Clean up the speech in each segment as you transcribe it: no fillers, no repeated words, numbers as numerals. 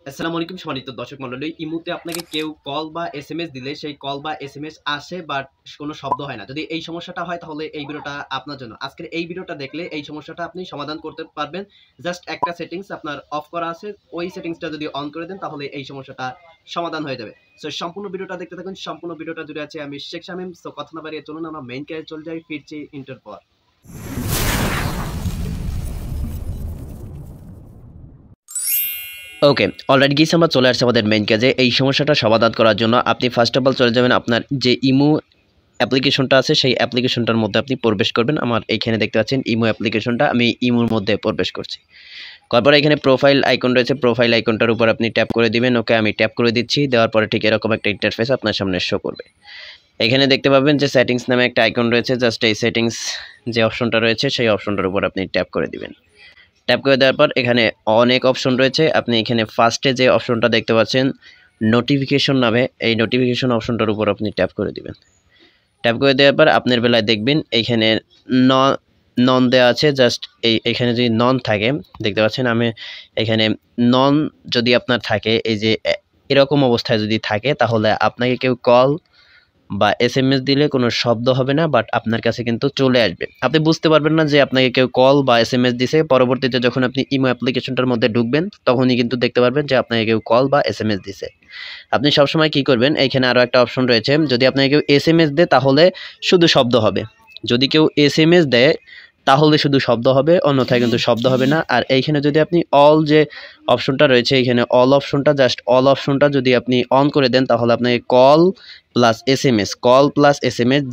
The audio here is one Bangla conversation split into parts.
আসসালামু আলাইকুম সম্মানিত দর্শক মণ্ডলী। ইমুতে আপনাকে কেউ কল বা এসএমএস দিলে সেই কল বা এসএমএস আসে বাট কোনো শব্দ হয় না। যদি এই সমস্যাটা হয় তাহলে এই ভিডিওটা আপনার জন্য। আজকের এই ভিডিওটা দেখলে এই সমস্যাটা আপনি সমাধান করতে পারবেন। জাস্ট একটা সেটিংস আপনার অফ করা আছে। ওই সেটিংসটা যদি অন করে দেন তাহলে এই সমস্যাটা সমাধান হয়ে যাবে। সো সম্পূর্ণ ভিডিওটা দেখতে থাকুন। সম্পূর্ণ ভিডিওটা জুড়ে আছে আমি শেখ শামীম। সো কথা না বাড়িয়ে চলুন আমরা মেইন কাজে চলে যাই। ফিরছি ইন্টার পর। ওকে, অলরেডি গিয়েছি আমরা চলে আসছি আমাদের মেইন কাজে। এই সমস্যাটা সমাধান করার জন্য আপনি ফার্স্ট অফ অল চলে যাবেন আপনার যে ইমো অ্যাপ্লিকেশনটা আছে সেই অ্যাপ্লিকেশনটার মধ্যে আপনি প্রবেশ করবেন। আমার এইখানে দেখতে পাচ্ছেন ইমো অ্যাপ্লিকেশনটা, আমি ইমোর মধ্যে প্রবেশ করছি। করার পরে এখানে প্রোফাইল আইকন রয়েছে, প্রোফাইল আইকনটার উপর আপনি ট্যাপ করে দিবেন। ওকে, আমি ট্যাপ করে দিচ্ছি। দেওয়ার পরে ঠিক এরকম একটা ইন্টারফেস আপনার সামনে শো করবে। এখানে দেখতে পাবেন যে সেটিংস নামে একটা আইকন রয়েছে। জাস্ট এই সেটিংস যে অপশনটা রয়েছে সেই অপশনটার উপর আপনি ট্যাপ করে দিবেন। ট্যাপ করে দেওয়ার পর এখানে অনেক অপশন রয়েছে। আপনি এখানে ফার্স্টে যে অপশনটা দেখতে পাচ্ছেন নোটিফিকেশন নামে, এই নোটিফিকেশন অপশনটার উপর আপনি ট্যাপ করে দিবেন। ট্যাপ করে দেওয়ার পর আপনার বেলায় দেখবেন এইখানে নন দেওয়া আছে। জাস্ট এখানে যদি নন থাকে দেখতে পাচ্ছেন, আমি এখানে নন যদি আপনার থাকে, এই যে এরকম অবস্থায় যদি থাকে তাহলে আপনাকে কেউ কল বা এসএমএস দিলে কোনো শব্দ হবে না, বাট আপনার কাছে কিন্তু চলে আসবে। আপনি বুঝতে পারবেন না যে আপনাকে কেউ কল বা এসএমএস দিছে। পরবর্তীতে যখন আপনি ইমো অ্যাপ্লিকেশনটার মধ্যে ঢুকবেন তখনই কিন্তু দেখতে পারবেন যে আপনাকে কেউ কল বা এসএমএস দিছে। আপনি সবসময় কি করবেন, এইখানে আরও একটা অপশন রয়েছে, যদি আপনাকে কেউ এসএমএস দেয় তাহলে শুধু শব্দ হবে। যদি কেউ এসএমএস দেয় তাহলে শুধু শব্দ হবে, অন্যথায় কিন্তু শব্দ হবে না। আর এইখানে যদি আপনি অল যে অপশনটা রয়েছে, এইখানে অল অপশনটা, জাস্ট অল অপশনটা যদি আপনি অন করে দেন তাহলে আপনাকে কল প্লাস এসএমএস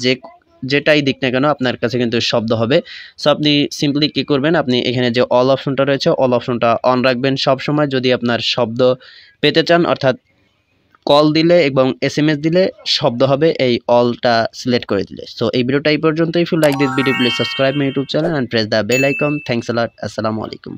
যেটাই দিক না কেন আপনার কাছে কিন্তু শব্দ হবে। সো আপনি সিম্পলি কী করবেন, আপনি এখানে যে অল অপশনটা রয়েছে অল অপশনটা অন রাখবেন সবসময়। যদি আপনার শব্দ পেতে চান, অর্থাৎ কল দিলে এবং এসএমএস দিলে শব্দ হবে, এই অলটা সিলেক্ট করে দিলে। সো এই ভিডিওটা এই পর্যন্তই। If you like this video please subscribe my YouTube channel and press the bell icon. Thanks a lot. আসসালামু আলাইকুম।